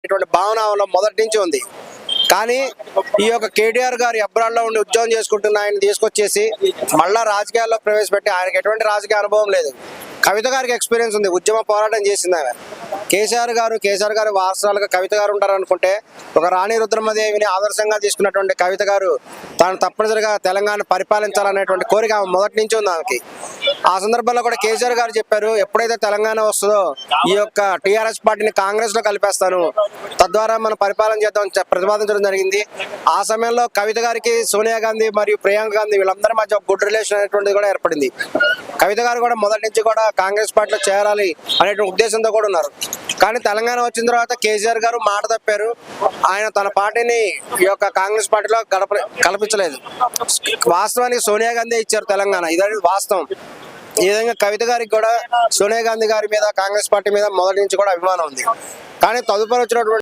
ఇటువంటి భావన ఆమెలో మొదటి నుంచి ఉంది. కానీ ఈ యొక్క కేటీఆర్ గారు అబ్రాడ్లో ఉండి ఉద్యోగం చేసుకుంటున్న ఆయన తీసుకొచ్చేసి మళ్ళా రాజకీయాల్లో ప్రవేశపెట్టి ఆయనకి ఎటువంటి రాజకీయ అనుభవం లేదు. కవిత గారికి ఎక్స్పీరియన్స్ ఉంది, ఉద్యమ పోరాటం చేసింది ఆమె. కేసీఆర్ గారు వారసులుగా కవిత గారు ఉంటారు అనుకుంటే ఒక రాణి రుద్రమదేవిని ఆదర్శంగా తీసుకున్నటువంటి కవిత గారు తాను తప్పనిసరిగా తెలంగాణ పరిపాలించాలనేటువంటి కోరిక ఆమె మొదటి నుంచి ఉంది ఆమెకి. ఆ సందర్భంలో కూడా కేసీఆర్ గారు చెప్పారు, ఎప్పుడైతే తెలంగాణ వస్తుందో ఈ యొక్క టీఆర్ఎస్ పార్టీని కాంగ్రెస్ లో కలిపేస్తాను, తద్వారా మనం పరిపాలన చేద్దాం ప్రతిపాదించడం జరిగింది. ఆ సమయంలో కవిత గారికి సోనియా గాంధీ మరియు ప్రియాంక గాంధీ వీళ్ళందరి మధ్య ఒక గుడ్ రిలేషన్ అనేటువంటిది కూడా ఏర్పడింది. కవిత గారు కూడా మొదటి నుంచి కూడా కాంగ్రెస్ పార్టీలో చేరాలి అనేటువంటి ఉద్దేశంతో కూడా ఉన్నారు. కానీ తెలంగాణ వచ్చిన తర్వాత కేసీఆర్ గారు మాట తప్పారు. ఆయన తన పార్టీని ఈ యొక్క కాంగ్రెస్ పార్టీలో కల్పించలేదు. వాస్తవానికి సోనియా గాంధీ ఇచ్చారు తెలంగాణ, ఇదే వాస్తవం. ఈ విధంగా కవిత గారికి కూడా సోనియా గాంధీ గారి మీద కాంగ్రెస్ పార్టీ మీద మొదటి నుంచి కూడా అభిమానం ఉంది. కానీ తదుపరి వచ్చినటువంటి